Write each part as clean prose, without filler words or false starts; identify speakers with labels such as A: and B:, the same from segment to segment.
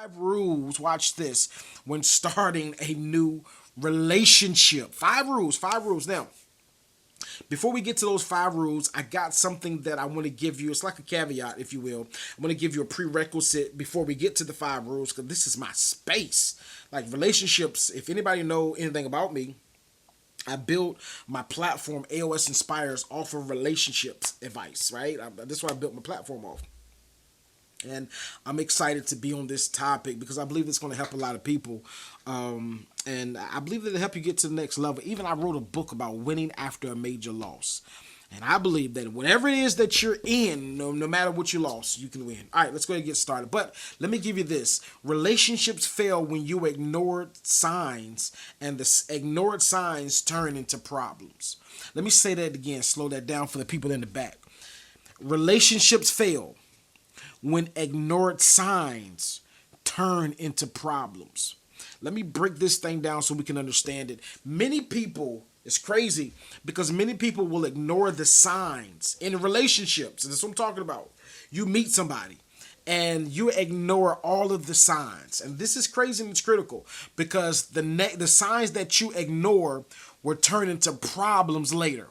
A: 5 rules, watch this, when starting a new relationship. 5 rules. Now, before we get to those 5 rules, I got something that I want to give you. It's like a caveat, if you will. I'm going to give you a prerequisite before we get to the 5 rules, because this is my space. Like relationships, if anybody know anything about me, I built my platform, AOS Inspires, off of relationships advice, right? That's what I built my platform off. And I'm excited to be on this topic because I believe it's going to help a lot of people. And I believe that it'll help you get to the next level. Even I wrote a book about winning after a major loss. And I believe that whatever it is that you're in, no matter what you lost, you can win. All right, let's go ahead and get started. But let me give you this. Relationships fail when you ignore signs, and the ignored signs turn into problems. Let me say that again, slow that down for the people in the back. Relationships fail when ignored signs turn into problems. Let me break this thing down so we can understand it. Many people, it's crazy because many people will ignore the signs in relationships. And that's what I'm talking about. You meet somebody and you ignore all of the signs. And this is crazy and it's critical because the signs that you ignore will turn into problems later.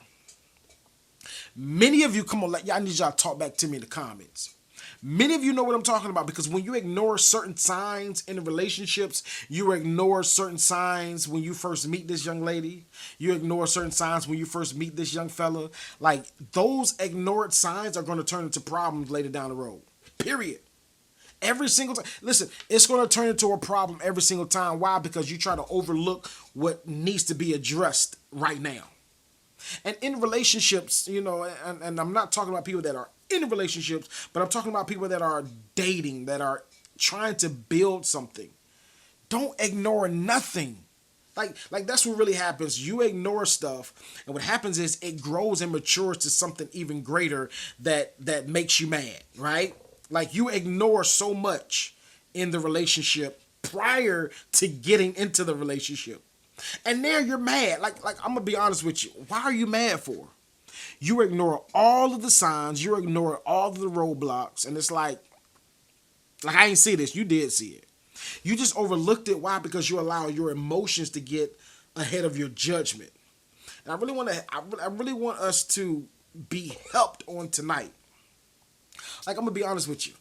A: Many of you, come on, I need y'all to talk back to me in the comments. Many of you know what I'm talking about because when you ignore certain signs in relationships, you ignore certain signs when you first meet this young lady. You ignore certain signs when you first meet this young fella. Like those ignored signs are going to turn into problems later down the road. Period. Every single time. Listen, it's going to turn into a problem every single time. Why? Because you try to overlook what needs to be addressed right now. And in relationships, and I'm not talking about people that are in relationships, but I'm talking about people that are dating, that are trying to build something. Don't ignore nothing. Like that's what really happens. You ignore stuff, and what happens is it grows and matures to something even greater that makes you mad, right? Like you ignore so much in the relationship prior to getting into the relationship. And there you're mad. Like I'm gonna be honest with you. Why are you mad for? You ignore all of the signs, you ignore all of the roadblocks, and it's like I ain't see this. You did see it. You just overlooked it. Why? Because you allow your emotions to get ahead of your judgment. And I really want us to be helped on tonight. Like I'm gonna be honest with you.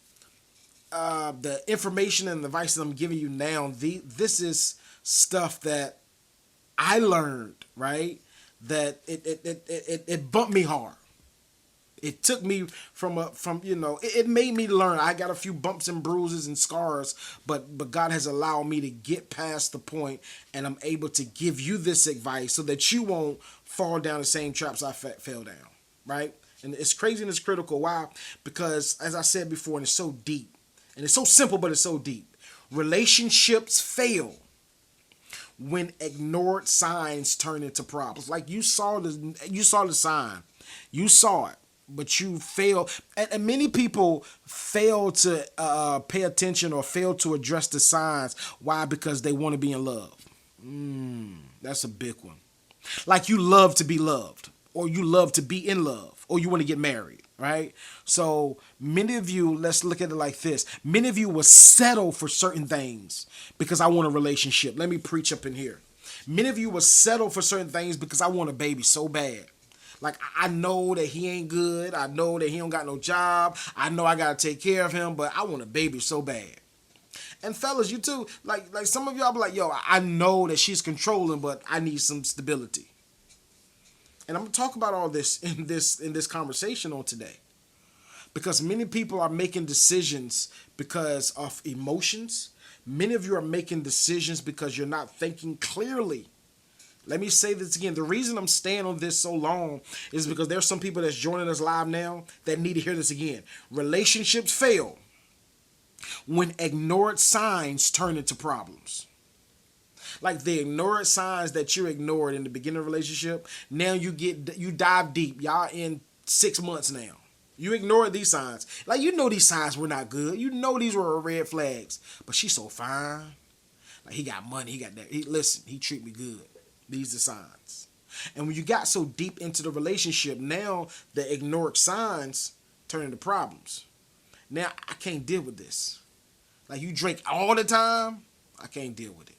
A: The information and the advice that I'm giving you now, this is stuff that I learned, right? That it bumped me hard. It took me it made me learn. I got a few bumps and bruises and scars, but God has allowed me to get past the point, and I'm able to give you this advice so that you won't fall down the same traps I fell down, right? And it's crazy and it's critical. Why? Because as I said before, and it's so deep, and it's so simple, but it's so deep. Relationships fail when ignored signs turn into problems. Like you saw the sign, you saw it, but you fail. And many people fail to pay attention or fail to address the signs. Why? Because they want to be in love. That's a big one. Like you love to be loved, or you love to be in love, or you want to get married, right? So many of you, let's look at it like this. Many of you will settle for certain things because I want a relationship. Let me preach up in here. Many of you will settle for certain things because I want a baby so bad. Like I know that he ain't good. I know that he don't got no job. I know I got to take care of him, but I want a baby so bad. And fellas, you too. Like some of y'all be like, yo, I know that she's controlling, but I need some stability. And I'm gonna talk about all this in this conversation on today. Because many people are making decisions because of emotions. Many of you are making decisions because you're not thinking clearly. Let me say this again. The reason I'm staying on this so long is because there's some people that's joining us live now that need to hear this again. Relationships fail when ignored signs turn into problems. Like the ignored signs that you ignored in the beginning of a relationship, now you dive deep. Y'all in 6 months now. You ignored these signs. Like you know these signs were not good. You know these were red flags. But she's so fine. Like he got money. He got that. He treat me good. These are signs. And when you got so deep into the relationship, now the ignored signs turn into problems. Now I can't deal with this. Like you drink all the time, I can't deal with it.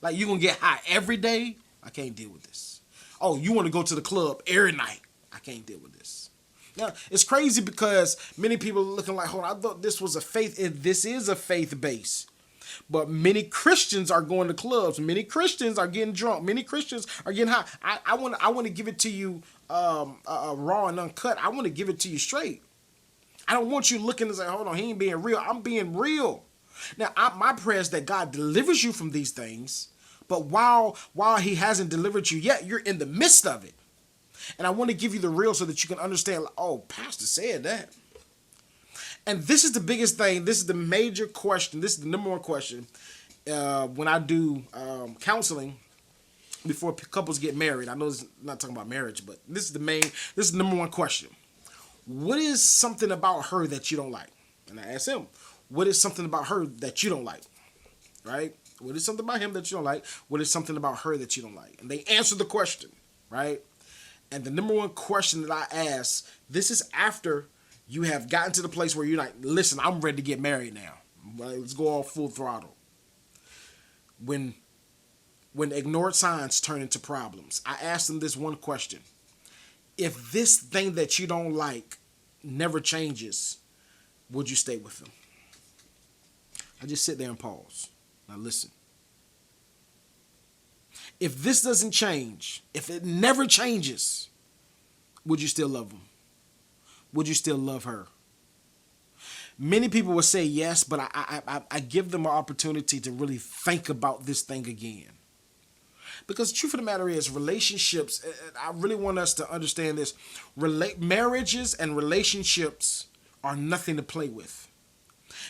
A: Like you gonna get high every day, I can't deal with this. Oh, you want to go to the club every night, I can't deal with this. Now it's crazy because many people are looking like, hold on, I thought this was a faith. This is a faith base. But many Christians are going to clubs. Many Christians are getting drunk. Many Christians are getting high. I want to give it to you raw and uncut. I want to give it to you straight. I don't want you looking and say, hold on, he ain't being real. I'm being real. Now, my prayer is that God delivers you from these things. But while he hasn't delivered you yet, you're in the midst of it. And I want to give you the real so that you can understand, like, oh, Pastor said that. And this is the biggest thing. This is the major question. This is the number one question when I do counseling before couples get married. I know it's not talking about marriage, but this is the number one question. What is something about her that you don't like? And I ask him, what is something about her that you don't like? Right? What is something about him that you don't like? What is something about her that you don't like? And they answer the question, right? And the number one question that I ask, this is after you have gotten to the place where you're like, listen, I'm ready to get married now. Let's go all full throttle. When ignored signs turn into problems, I ask them this one question. If this thing that you don't like never changes, would you stay with them? I just sit there and pause. Now listen. If this doesn't change, if it never changes, would you still love them? Would you still love her? Many people will say yes, but I give them an opportunity to really think about this thing again. Because the truth of the matter is, relationships, I really want us to understand this. Marriages and relationships are nothing to play with.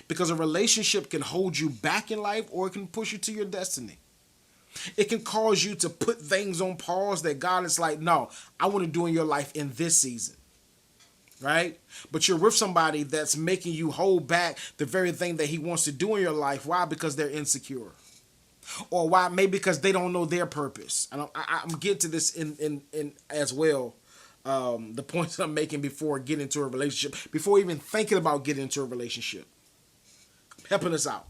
A: Because a relationship can hold you back in life or it can push you to your destiny. It can cause you to put things on pause that God is like, no, I want to do in your life in this season. Right? But you're with somebody that's making you hold back the very thing that he wants to do in your life. Why? Because they're insecure. Or why? Maybe because they don't know their purpose. And I'm getting to this in as well. The points I'm making before getting into a relationship, before even thinking about getting into a relationship. Helping us out.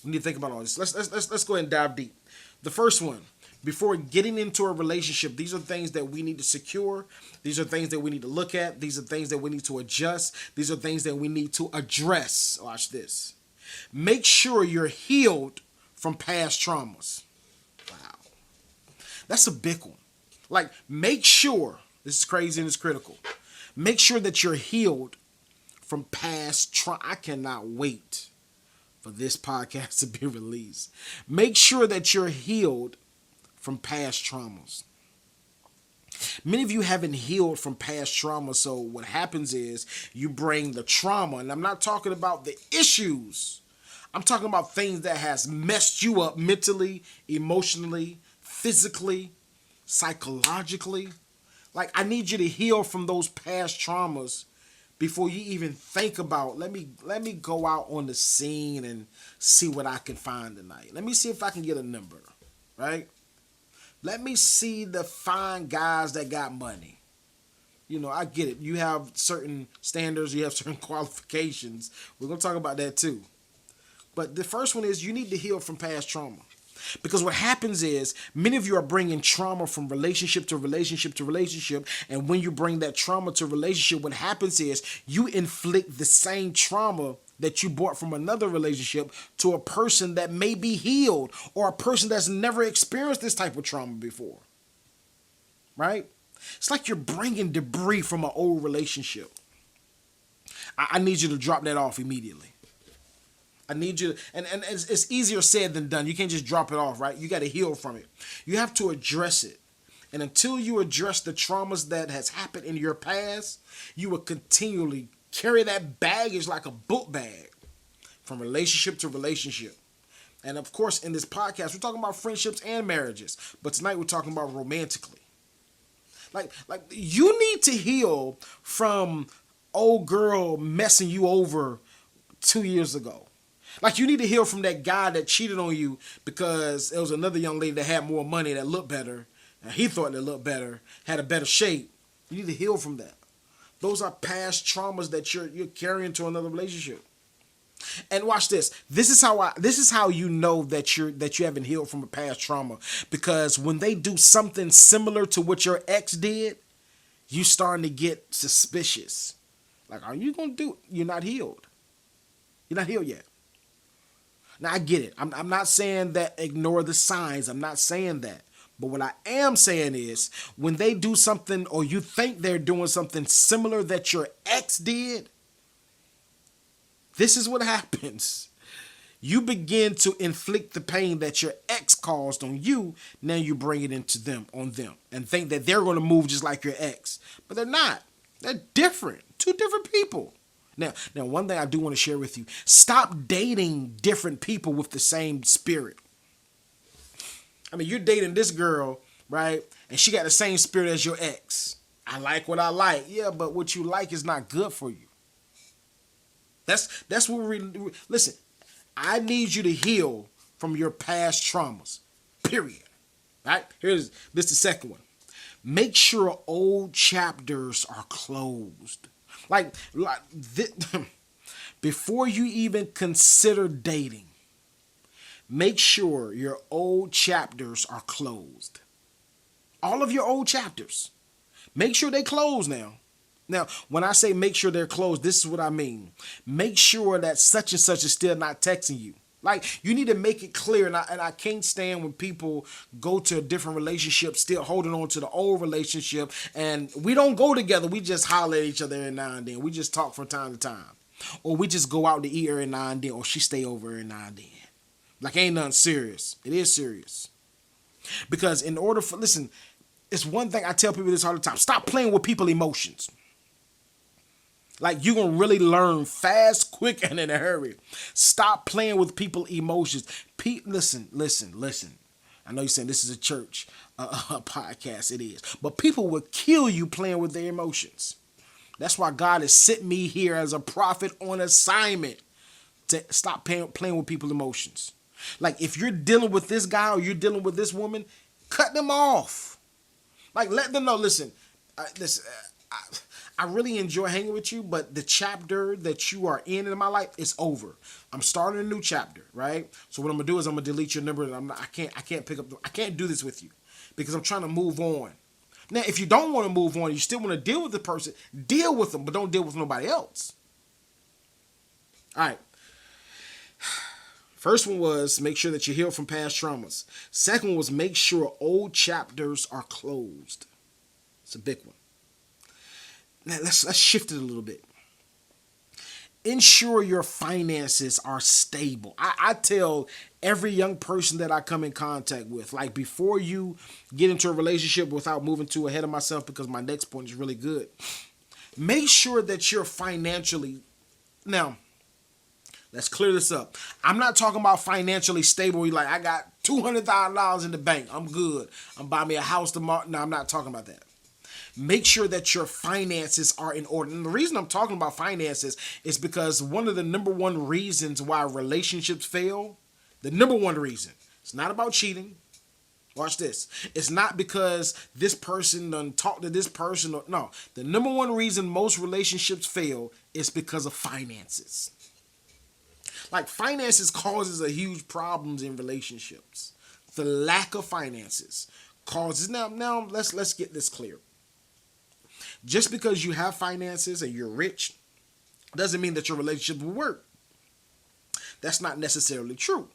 A: We need to think about all this. Let's go ahead and dive deep. The first one, before getting into a relationship, these are things that we need to secure. These are things that we need to look at. These are things that we need to adjust. These are things that we need to address. Watch this. Make sure you're healed from past traumas. Wow. That's a big one. Like, make sure, this is crazy and it's critical. Make sure that you're healed from past trauma. I cannot wait for this podcast to be released. Make sure that you're healed from past traumas. Many of you haven't healed from past trauma, so what happens is you bring the trauma, and I'm not talking about the issues. I'm talking about things that has messed you up mentally, emotionally, physically, psychologically. Like, I need you to heal from those past traumas before you even think about, let me go out on the scene and see what I can find tonight. Let me see if I can get a number, right? Let me see the fine guys that got money. You know, I get it. You have certain standards. You have certain qualifications. We're going to talk about that too. But the first one is you need to heal from past trauma. Because what happens is many of you are bringing trauma from relationship to relationship to relationship. And when you bring that trauma to relationship, what happens is you inflict the same trauma that you brought from another relationship to a person that may be healed or a person that's never experienced this type of trauma before. Right? It's like you're bringing debris from an old relationship. I need you to drop that off immediately. I need you to, and it's easier said than done. You can't just drop it off, right? You got to heal from it. You have to address it. And until you address the traumas that has happened in your past, you will continually carry that baggage like a book bag from relationship to relationship. And of course, in this podcast, we're talking about friendships and marriages. But tonight we're talking about romantically. Like you need to heal from old girl messing you over 2 years ago. Like, you need to heal from that guy that cheated on you because there was another young lady that had more money that looked better. And he thought they looked better, had a better shape. You need to heal from that. Those are past traumas that you're carrying to another relationship. And watch this. This is how you know that you haven't healed from a past trauma, because when they do something similar to what your ex did, you starting to get suspicious. Like, are you gonna do? You're not healed. You're not healed yet. Now I get it. I'm not saying that ignore the signs. I'm not saying that. But what I am saying is when they do something or you think they're doing something similar that your ex did, this is what happens. You begin to inflict the pain that your ex caused on you. Now you bring it into them, on them, and think that they're going to move just like your ex. But they're not. They're different. Two different people. Now, one thing I do want to share with you. Stop dating different people with the same spirit. I mean, you're dating this girl, right? And she got the same spirit as your ex. I like what I like. Yeah, but what you like is not good for you. That's what we listen. I need you to heal from your past traumas. Period. Right? This the second one. Make sure old chapters are closed. Before you even consider dating, make sure your old chapters are closed. All of your old chapters. Make sure they close now. Now, when I say make sure they're closed, this is what I mean. Make sure that such and such is still not texting you. Like, you need to make it clear, and I can't stand when people go to a different relationship still holding on to the old relationship, and we don't go together. We just holler at each other every now and then. We just talk from time to time. Or we just go out to eat every now and then, or she stay over every now and then. Like, ain't nothing serious. It is serious. Because in order for, listen, it's one thing, I tell people this all the time. Stop playing with people's emotions. Like, you're going to really learn fast, quick, and in a hurry. Stop playing with people's emotions. Listen. I know you're saying this is a church podcast. It is. But people will kill you playing with their emotions. That's why God has sent me here as a prophet on assignment to stop playing with people's emotions. Like, if you're dealing with this guy or you're dealing with this woman, cut them off. Like, let them know, listen, I really enjoy hanging with you, but the chapter that you are in my life is over. I'm starting a new chapter, right? So what I'm gonna do is I'm gonna delete your number, and I can't do this with you because I'm trying to move on. Now, if you don't want to move on, you still want to deal with the person, deal with them, but don't deal with nobody else. All right. First one was make sure that you heal from past traumas. Second one was make sure old chapters are closed. It's a big one. Now let's shift it a little bit. Ensure your finances are stable. I tell every young person that I come in contact with, like, before you get into a relationship, without moving too ahead of myself because my next point is really good, make sure that you're financially, now, let's clear this up. I'm not talking about financially stable. You're like, I got $200,000 in the bank. I'm good. I'm buying me a house tomorrow. No, I'm not talking about that. Make sure that your finances are in order. And the reason I'm talking about finances is because one of the number one reasons why relationships fail, the number one reason, it's not about cheating. Watch this. It's not because this person done talked to this person. No. The number one reason most relationships fail is because of finances. Like, finances causes a huge problems in relationships. The lack of finances causes. Now let's get this clear. Just because you have finances and you're rich doesn't mean that your relationship will work. That's not necessarily true.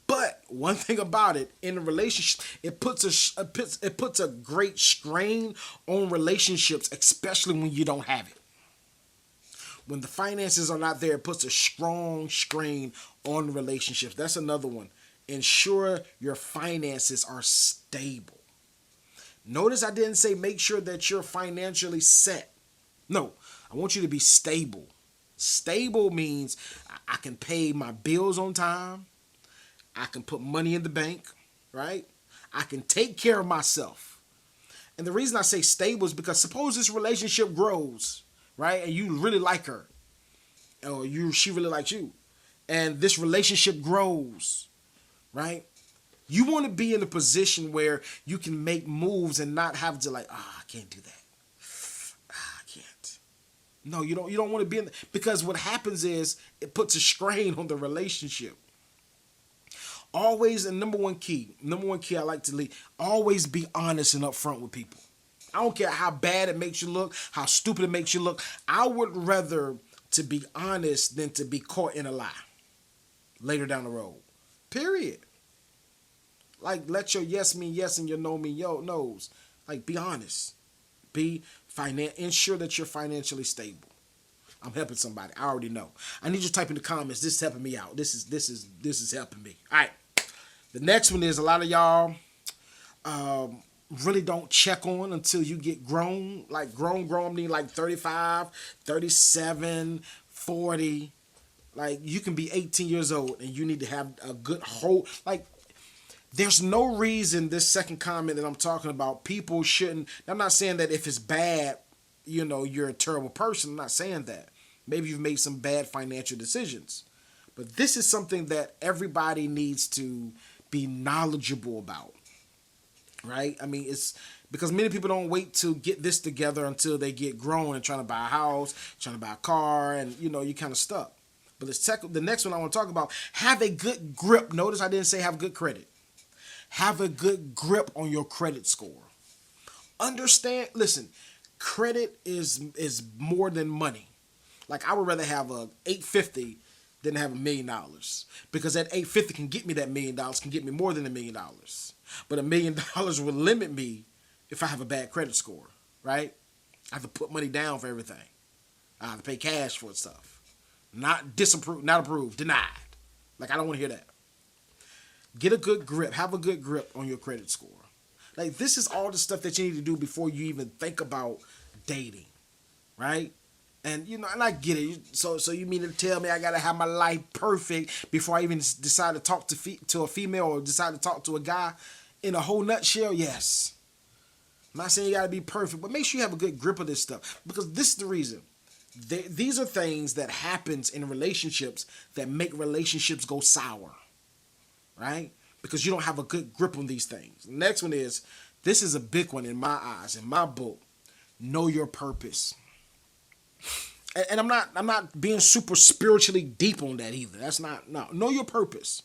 A: But one thing about it, in a relationship, it puts a great strain on relationships, especially when you don't have it. When the finances are not there, it puts a strong strain on relationships. That's another one. Ensure your finances are stable. Notice I didn't say make sure that you're financially set. No, I want you to be stable. Stable means I can pay my bills on time. I can put money in the bank, right? I can take care of myself. And the reason I say stable is because suppose this relationship grows, right? And you really like her, or she really likes you, and this relationship grows, right? You want to be in a position where you can make moves and not have to, like, I can't do that. I can't. No, you don't. You don't want to be in because what happens is it puts a strain on the relationship. Always, and number one key I like to lead. Always be honest and upfront with people. I don't care how bad it makes you look, how stupid it makes you look. I would rather to be honest than to be caught in a lie later down the road. Period. Like, let your yes mean yes and your no mean no's. Like, be honest. Ensure that you're financially stable. I'm helping somebody. I already know. I need you to type in the comments. This is helping me out. This is helping me. All right. The next one is a lot of y'all really don't check on until you get grown. Like grown mean like 35, 37, 40. Like, you can be 18 years old and you need to have a good whole, like, there's no reason this second comment that I'm talking about, people shouldn't, I'm not saying that if it's bad, you're a terrible person. I'm not saying that. Maybe you've made some bad financial decisions. But this is something that everybody needs to be knowledgeable about. Right? I mean, it's because many people don't wait to get this together until they get grown and trying to buy a house, trying to buy a car, and you kind of stuck. But the next one I want to talk about, have a good grip. Notice I didn't say have good credit. Have a good grip on your credit score. Understand, listen, credit is more than money. Like, I would rather have a 850 than have $1,000,000, because that 850 can get me that $1,000,000, can get me more than $1,000,000. But $1,000,000 will limit me if I have a bad credit score, right? I have to put money down for everything. I have to pay cash for stuff. Not disapproved, not approved, denied. Like, I don't want to hear that. Get a good grip. Have a good grip on your credit score. Like, this is all the stuff that you need to do before you even think about dating, right? And, and I get it. So you mean to tell me I got to have my life perfect before I even decide to talk to a female or decide to talk to a guy? In a whole nutshell, yes. I'm not saying you got to be perfect, but make sure you have a good grip of this stuff, because this is the reason. These are things that happens in relationships that make relationships go sour, right? Because you don't have a good grip on these things. The next one is, this is a big one in my eyes, in my book. Know your purpose. And I'm not being super spiritually deep on that either. That's not, no. Know your purpose.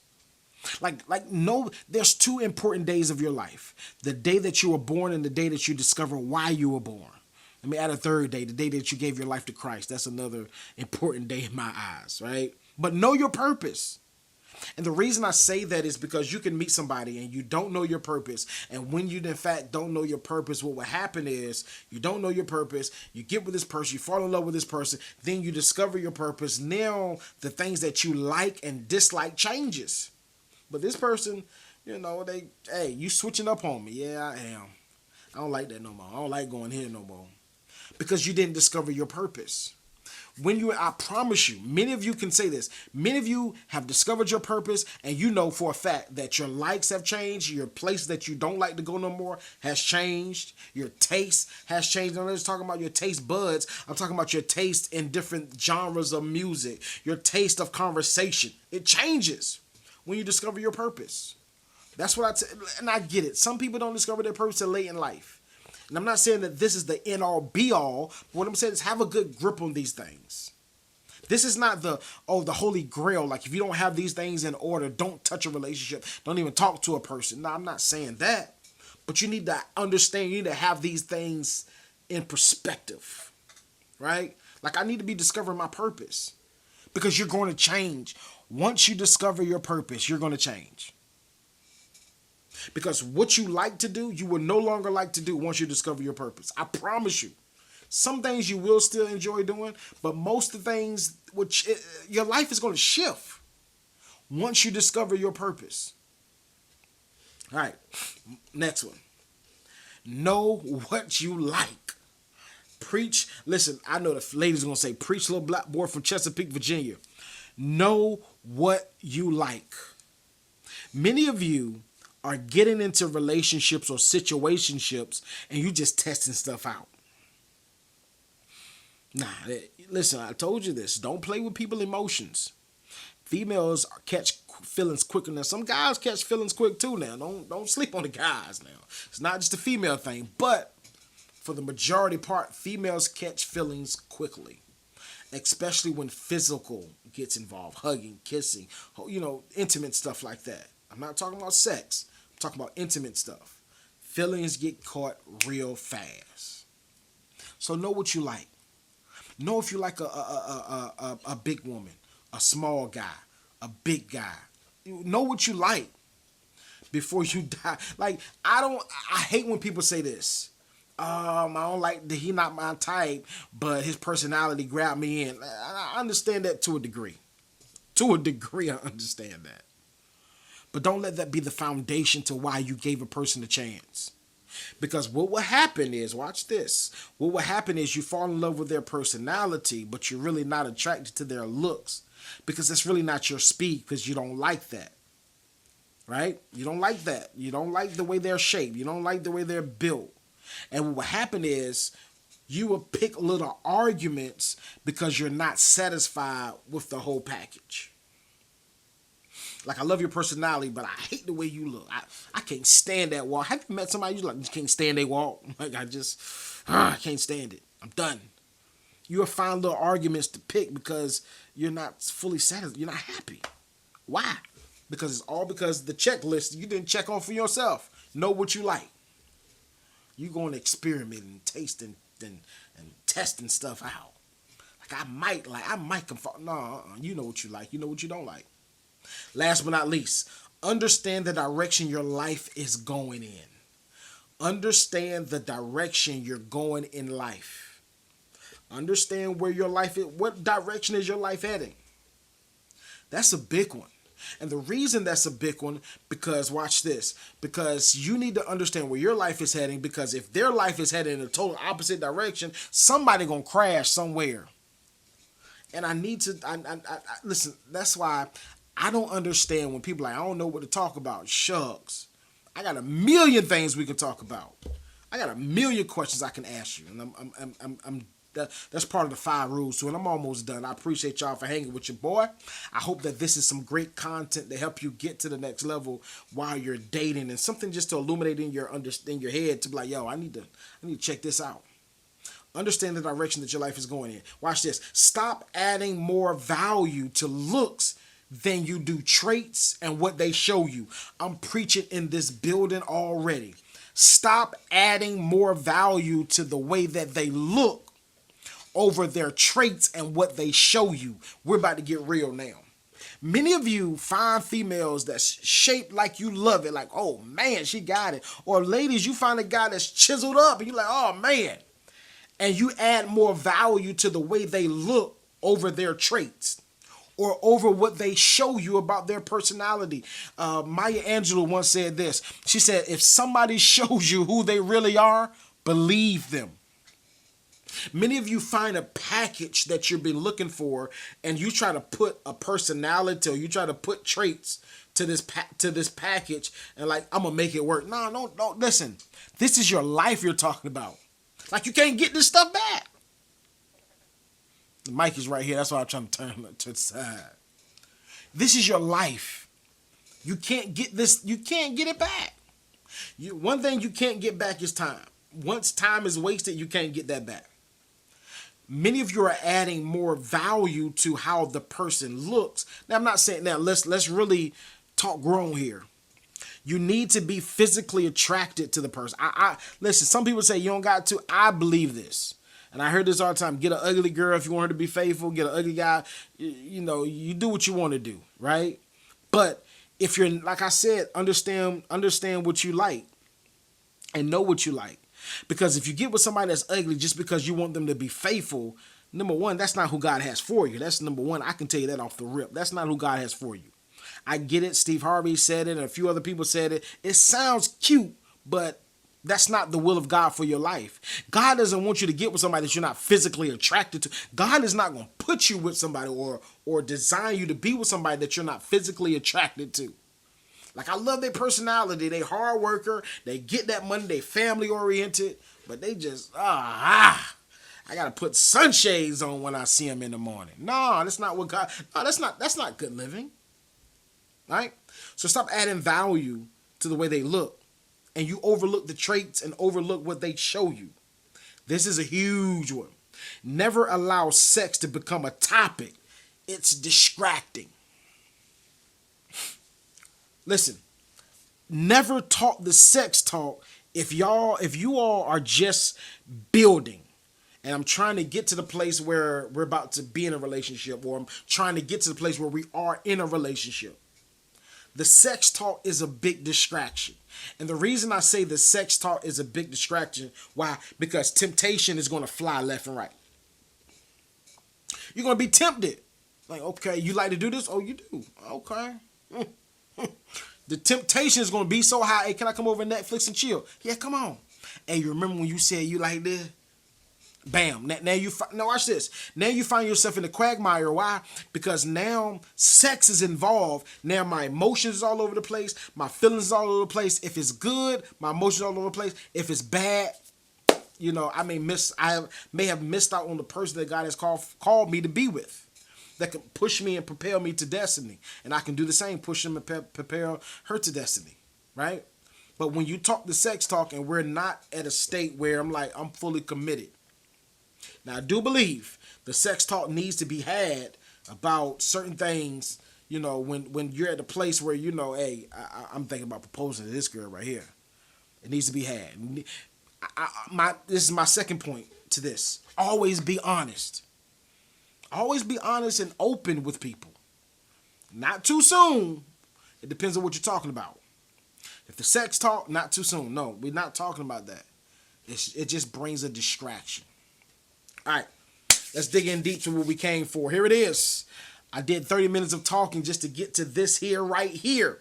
A: Like know there's two important days of your life. The day that you were born and the day that you discover why you were born. Let me add a third day, the day that you gave your life to Christ. That's another important day in my eyes, right? But know your purpose. And the reason I say that is because you can meet somebody and you don't know your purpose. And when you, in fact, don't know your purpose, what will happen is you don't know your purpose. You get with this person, you fall in love with this person, then you discover your purpose. Now the things that you like and dislike changes. But this person, you switching up on me. Yeah, I am. I don't like that no more. I don't like going here no more. Because you didn't discover your purpose. I promise you, many of you can say this. Many of you have discovered your purpose, and you know for a fact that your likes have changed. Your place that you don't like to go no more has changed. Your taste has changed. I'm not just talking about your taste buds. I'm talking about your taste in different genres of music. Your taste of conversation. It changes when you discover your purpose. That's what and I get it. Some people don't discover their purpose till late in life. And I'm not saying that this is the end all be all. But what I'm saying is have a good grip on these things. This is not the holy grail. Like, if you don't have these things in order, don't touch a relationship. Don't even talk to a person. No, I'm not saying that. But you need to understand, you need to have these things in perspective. Right? Like, I need to be discovering my purpose. Because you're going to change. Once you discover your purpose, you're going to change. Because what you like to do, you will no longer like to do once you discover your purpose. I promise you. Some things you will still enjoy doing, but most of the things, your life is going to shift once you discover your purpose. All right, next one. Know what you like. Preach. Listen, I know the ladies are going to say, preach, little black boy from Chesapeake, Virginia. Know what you like. Many of you are getting into relationships or situationships and you just testing stuff out. Nah, listen, I told you this. Don't play with people's emotions. Females catch feelings quicker than some guys catch feelings quick too now. Don't sleep on the guys now. It's not just a female thing, but for the majority part, females catch feelings quickly. especially when physical gets involved, hugging, kissing, intimate stuff like that. I'm not talking about sex. I'm talking about intimate stuff. Feelings get caught real fast. So know what you like. Know if you like a big woman, a small guy, a big guy. You know what you like before you die. Like, I hate when people say this. I don't like that he not my type, but his personality grabbed me in. I understand that to a degree. To a degree, I understand that. But don't let that be the foundation to why you gave a person a chance. Because what will happen is, watch this. What will happen is you fall in love with their personality, but you're really not attracted to their looks. Because that's really not your speed, because you don't like that. Right? You don't like that. You don't like the way they're shaped. You don't like the way they're built. And what will happen is you will pick little arguments because you're not satisfied with the whole package. Like, I love your personality, but I hate the way you look. I can't stand that walk. Have you met somebody you like just can't stand their walk? Like, I can't stand it. I'm done. You'll find little arguments to pick because you're not fully satisfied. You're not happy. Why? Because it's all because the checklist you didn't check on for yourself. Know what you like. You're going to experiment and taste and testing stuff out. Like, I might conform. No, you know what you like. You know what you don't like. Last but not least, understand the direction your life is going in. Understand the direction you're going in life. Understand where your life is. What direction is your life heading? That's a big one. And the reason that's a big one, because watch this, because you need to understand where your life is heading, because if their life is heading in a total opposite direction, somebody gonna crash somewhere. And I need to, listen, that's why I don't understand when people are like, I don't know what to talk about. Shucks. I got a million things we can talk about. I got a million questions I can ask you. And that's part of the 5 rules too. And I'm almost done. I appreciate y'all for hanging with your boy. I hope that this is some great content to help you get to the next level while you're dating, and something just to illuminate in your head to be like, yo, I need to check this out. Understand the direction that your life is going in. Watch this. Stop adding more value to looks than you do traits and what they show you. I'm preaching in this building already. Stop adding more value to the way that they look over their traits and what they show you. We're about to get real now. Many of you find females that's shaped like you love it, like, oh man, she got it. Or ladies, you find a guy that's chiseled up and you're like, oh man. And you add more value to the way they look over their traits or over what they show you about their personality. Maya Angelou once said this. She said, if somebody shows you who they really are, believe them. Many of you find a package that you've been looking for, and you try to put a personality or you try to put traits to this package, and like, I'm gonna make it work. No, listen. This is your life you're talking about. Like, you can't get this stuff back. The mic is right here. That's why I'm trying to turn it to the side. This is your life. You can't get this. You can't get it back. One thing you can't get back is time. Once time is wasted, you can't get that back. Many of you are adding more value to how the person looks. Now, I'm not saying that. Let's really talk grown here. You need to be physically attracted to the person. I listen, some people say you don't got to. I believe this. And I heard this all the time. Get an ugly girl if you want her to be faithful. Get an ugly guy. You do what you want to do, right? But if you're, like I said, understand what you like and know what you like. Because if you get with somebody that's ugly just because you want them to be faithful, number one, that's not who God has for you. That's number one. I can tell you that off the rip. That's not who God has for you. I get it. Steve Harvey said it, and a few other people said it. It sounds cute, but that's not the will of God for your life. God doesn't want you to get with somebody that you're not physically attracted to. God is not going to put you with somebody or design you to be with somebody that you're not physically attracted to. Like, I love their personality. They hard worker. They get that money. They family oriented, but they just, I got to put sunshades on when I see them in the morning. No, that's not what God, no, that's not good living. Right? So stop adding value to the way they look, and you overlook the traits and overlook what they show you. This is a huge one. Never allow sex to become a topic. It's distracting. Listen, never talk the sex talk if you all are just building. And I'm trying to get to the place where we're about to be in a relationship, or I'm trying to get to the place where we are in a relationship. The sex talk is a big distraction. And the reason I say the sex talk is a big distraction, why? Because temptation is going to fly left and right. You're going to be tempted. Like, okay, you like to do this? Oh, you do. Okay. The temptation is going to be so high. Hey, can I come over Netflix and chill? Yeah, come on. Hey, you remember when you said you like this? Bam. Now watch this. Now you find yourself in the quagmire. Why? Because now sex is involved. Now my emotions is all over the place. My feelings is all over the place. If it's good, my emotions all over the place. If it's bad, I may have missed out on the person that God has called me to be with. That can push me and propel me to destiny. And I can do the same, push him and propel her to destiny. Right? But when you talk the sex talk and we're not at a state where I'm fully committed. Now, I do believe the sex talk needs to be had about certain things, when you're at a place where, hey, I'm thinking about proposing to this girl right here. It needs to be had. This is my second point to this. Always be honest. Always be honest and open with people. Not too soon. It depends on what you're talking about. If the sex talk, not too soon. No, we're not talking about that. It just brings a distraction. All right, let's dig in deep to what we came for. Here it is. I did 30 minutes of talking just to get to this here, right here.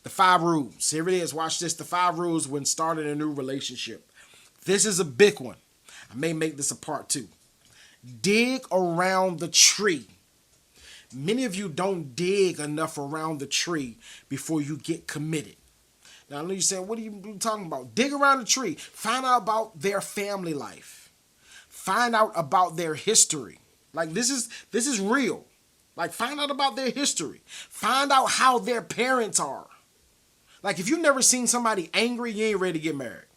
A: The 5 rules. Here it is. Watch this. The 5 rules when starting a new relationship. This is a big one. I may make this a part 2. Dig around the tree. Many of you don't dig enough around the tree before you get committed. Now, I know you're saying, what are you talking about? Dig around the tree. Find out about their family life. Find out about their history. Like, this is real. Like, find out about their history. Find out how their parents are. Like, if you've never seen somebody angry, you ain't ready to get married.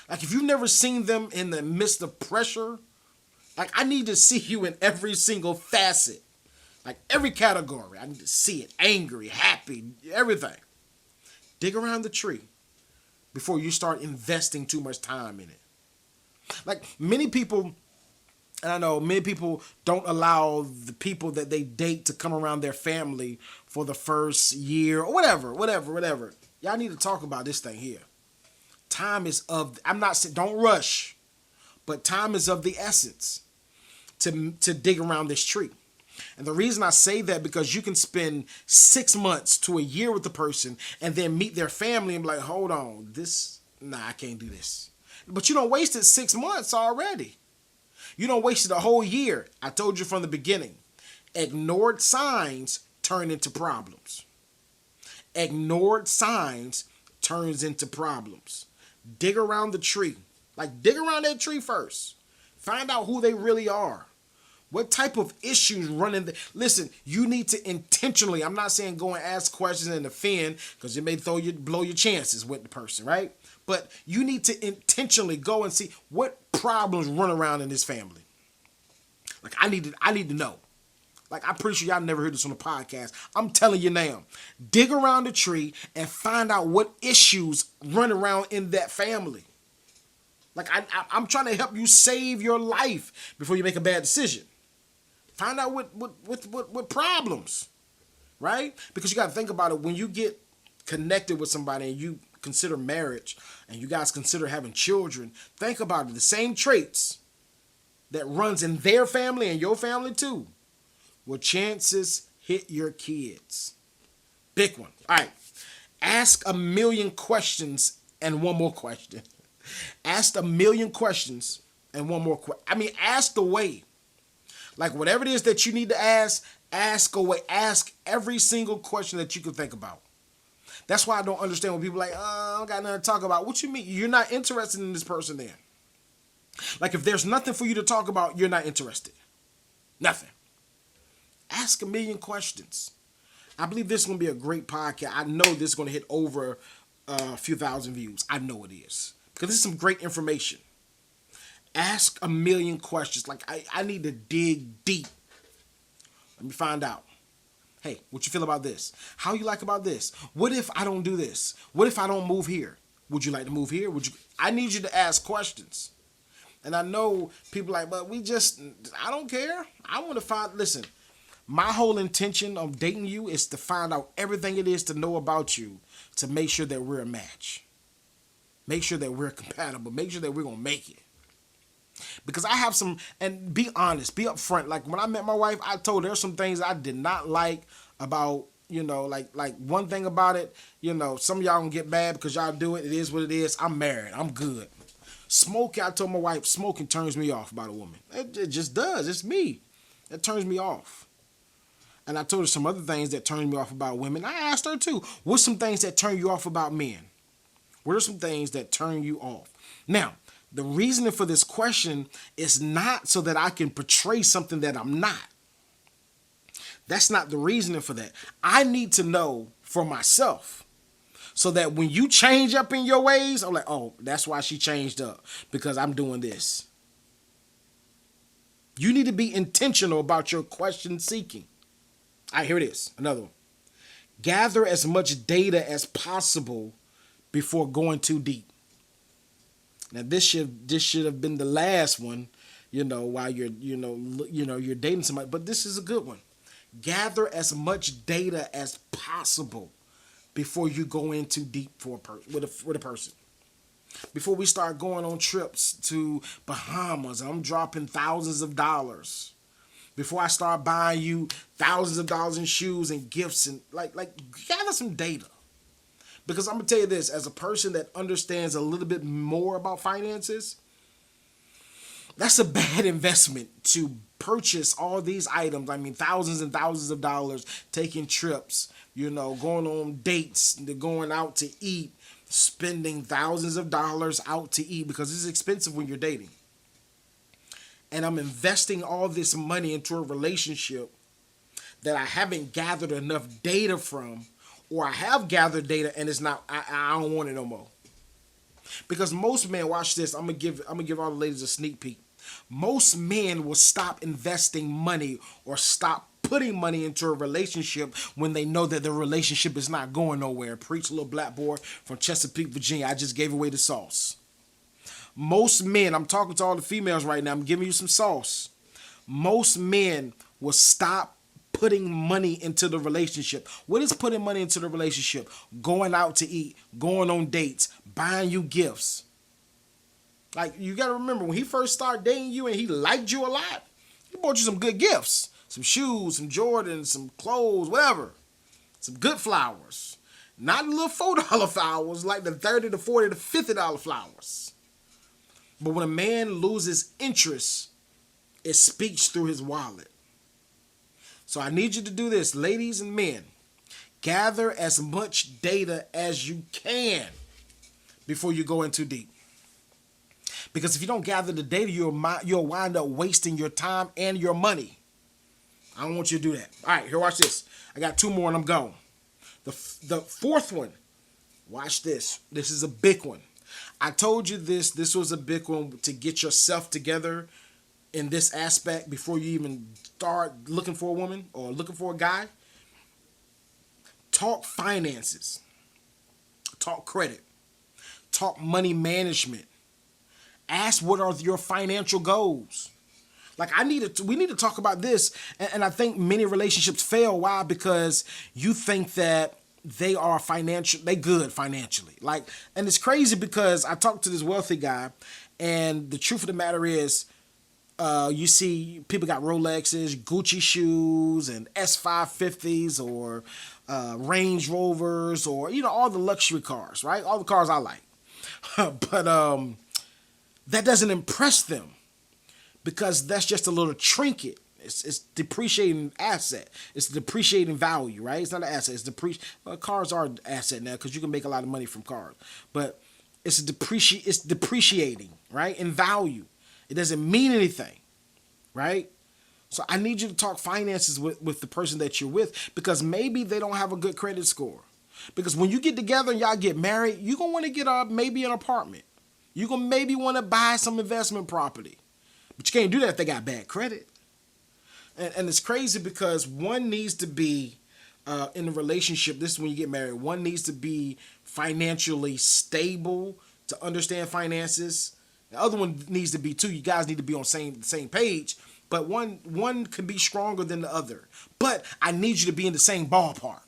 A: Like, if you've never seen them in the midst of pressure, like, I need to see you in every single facet. Like, every category. I need to see it. Angry, happy, everything. Dig around the tree before you start investing too much time in it. Like, many people, and I know many people don't allow the people that they date to come around their family for the first year or whatever. Y'all need to talk about this thing here. Time is I'm not saying don't rush, but time is of the essence to dig around this tree. And the reason I say that, because you can spend 6 months to a year with the person and then meet their family and be like, hold on, I can't do this. But you don't wasted 6 months already. You don't wasted a whole year. I told you from the beginning. Ignored signs turn into problems. Ignored signs turns into problems. Dig around the tree. Like, dig around that tree first. Find out who they really are. What type of issues run in the... Listen, you need to intentionally... I'm not saying go and ask questions and offend, because it may blow your chances with the person, right? But you need to intentionally go and see what problems run around in this family. Like, I need to know. Like, I'm pretty sure y'all never heard this on the podcast. I'm telling you now. Dig around the tree and find out what issues run around in that family. Like, I'm trying to help you save your life before you make a bad decision. Find out what problems, right? Because you got to think about it. When you get connected with somebody and you consider marriage and you guys consider having children, think about it. The same traits that runs in their family and your family too will chances hit your kids. Big one. All right. Ask a million questions and one more question. Ask a million questions and one more question. Ask the way. Like, whatever it is that you need to ask away. Ask every single question that you can think about. That's why I don't understand when people are like, I don't got nothing to talk about. What you mean? You're not interested in this person then. Like, if there's nothing for you to talk about, you're not interested. Nothing. Ask a million questions. I believe this is going to be a great podcast. I know this is going to hit over a few thousand views. I know it is. Because this is some great information. Ask a million questions. Like, I need to dig deep. Let me find out. Hey, what you feel about this? How you like about this? What if I don't do this? What if I don't move here? Would you like to move here? Would you? I need you to ask questions. And I know people like, but I don't care. I want to listen, my whole intention of dating you is to find out everything it is to know about you to make sure that we're a match. Make sure that we're compatible. Make sure that we're going to make it. Because I have and be honest, be upfront. Like when I met my wife, I told her some things I did not like about, like one thing about it, some of y'all gonna get mad because y'all do it. It is what it is. I'm married. I'm good. Smoking, I told my wife, smoking turns me off about a woman. It just does. It's me. It turns me off. And I told her some other things that turn me off about women. I asked her too, what's some things that turn you off about men? What are some things that turn you off? Now, the reasoning for this question is not so that I can portray something that I'm not. That's not the reasoning for that. I need to know for myself so that when you change up in your ways, I'm like, oh, that's why she changed up, because I'm doing this. You need to be intentional about your question seeking. All right, here it is. Another one. Gather as much data as possible before going too deep. Now this should have been the last one, while you're you're dating somebody, but this is a good one. Gather as much data as possible before you go in too deep with a person. Before we start going on trips to Bahamas, I'm dropping thousands of dollars. Before I start buying you thousands of dollars in shoes and gifts and like gather some data. Because I'm going to tell you this, as a person that understands a little bit more about finances, that's a bad investment to purchase all these items. I mean, thousands and thousands of dollars, taking trips, going on dates, going out to eat, spending thousands of dollars out to eat because it's expensive when you're dating. And I'm investing all this money into a relationship that I haven't gathered enough data from, or I have gathered data and it's not, I don't want it no more. Because most men, watch this, I'm gonna give all the ladies a sneak peek. Most men will stop investing money or stop putting money into a relationship when they know that the relationship is not going nowhere. Preach, little black boy from Chesapeake, Virginia. I just gave away the sauce. Most men, I'm talking to all the females right now, I'm giving you some sauce. Most men will stop putting money into the relationship. What is putting money into the relationship? Going out to eat, going on dates, buying you gifts. Like, you got to remember, when he first started dating you and he liked you a lot, he bought you some good gifts. Some shoes, some Jordans, some clothes, whatever. Some good flowers. Not little $4 flowers like the $30, the $40, the $50 flowers. But when a man loses interest, it speaks through his wallet. So I need you to do this, ladies and men. Gather as much data as you can before you go in too deep. Because if you don't gather the data, you'll wind up wasting your time and your money. I don't want you to do that. All right, here, watch this. I got two more and I'm gone. The fourth one, watch this. This is a big one. I told you this was a big one to get yourself together in this aspect before you even start looking for a woman or looking for a guy. Talk finances. Talk credit. Talk money management. Ask what are your financial goals. Like we need to talk about this. And I think many relationships fail. Why? Because you think that they good financially. Like, and it's crazy because I talked to this wealthy guy, and the truth of the matter is, you see people got Rolexes, Gucci shoes, and S550s, or Range Rovers, or all the luxury cars, right? All the cars I like. But that doesn't impress them, because that's just a little trinket. It's depreciating asset. It's depreciating value, right? It's not an asset. It's cars are an asset now because you can make a lot of money from cars, but it's depreciating, right, in value. It doesn't mean anything, right? So I need you to talk finances with the person that you're with, because maybe they don't have a good credit score. Because when you get together and y'all get married, you're going to want to get maybe an apartment. You're going to maybe want to buy some investment property. But you can't do that if they got bad credit. And it's crazy because one needs to be in a relationship. This is when you get married. One needs to be financially stable to understand finances. The other one needs to be too. You guys need to be on the same page. But one can be stronger than the other. But I need you to be in the same ballpark.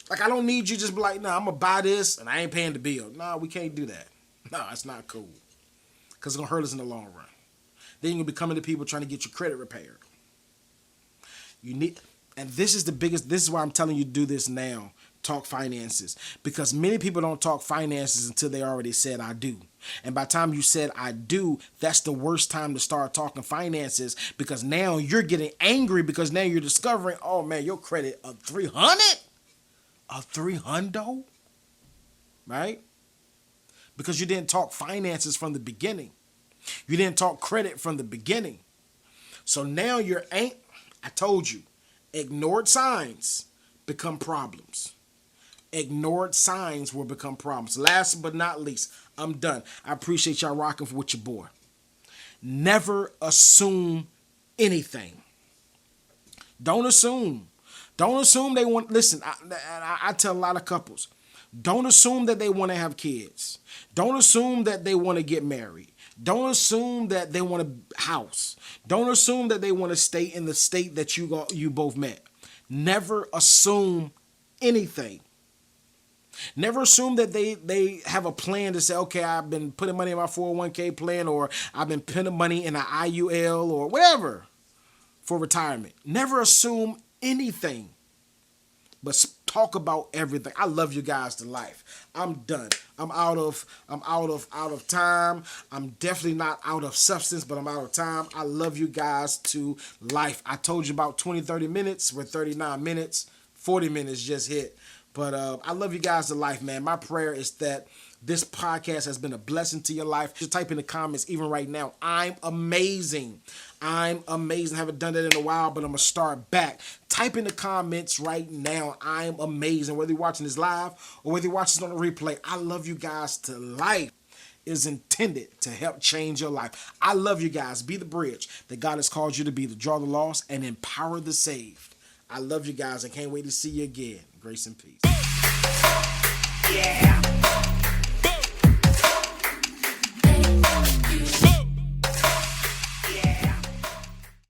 A: Like, I don't need you to just be like, nah, I'm going to buy this and I ain't paying the bill. Nah, we can't do that. No, it's not cool. Because it's going to hurt us in the long run. Then you're going to be coming to people trying to get your credit repaired. And this is why I'm telling you to do this now. Talk finances. Because many people don't talk finances until they already said I do. And by the time you said I do, that's the worst time to start talking finances, because now you're getting angry because now you're discovering, oh man, your credit a 300? A 300? Right? Because you didn't talk finances from the beginning. You didn't talk credit from the beginning. So now I told you, ignored signs become problems. Ignored signs will become problems. Last but not least, I'm done. I appreciate y'all rocking with your boy. Never assume anything. Don't assume. Don't assume they want, listen, I tell a lot of couples, don't assume that they want to have kids. Don't assume that they want to get married. Don't assume that they want a house. Don't assume that they want to stay in the state that you both met. Never assume anything. Never assume that they have a plan to say, okay, I've been putting money in my 401k plan, or I've been putting money in an IUL or whatever for retirement. Never assume anything, but talk about everything. I love you guys to life. I'm done. I'm out of time. I'm definitely not out of substance, but I'm out of time. I love you guys to life. I told you about 20, 30 minutes. We're 39 minutes. 40 minutes just hit. But I love you guys to life, man. My prayer is that this podcast has been a blessing to your life. Just type in the comments, even right now, I'm amazing. I'm amazing. I haven't done that in a while, but I'm going to start back. Type in the comments right now, I'm amazing. Whether you're watching this live or whether you're watching this on a replay, I love you guys to life. Is intended to help change your life. I love you guys. Be the bridge that God has called you to be, to draw the lost and empower the saved. I love you guys. I can't wait to see you again. Grace and peace. Yeah.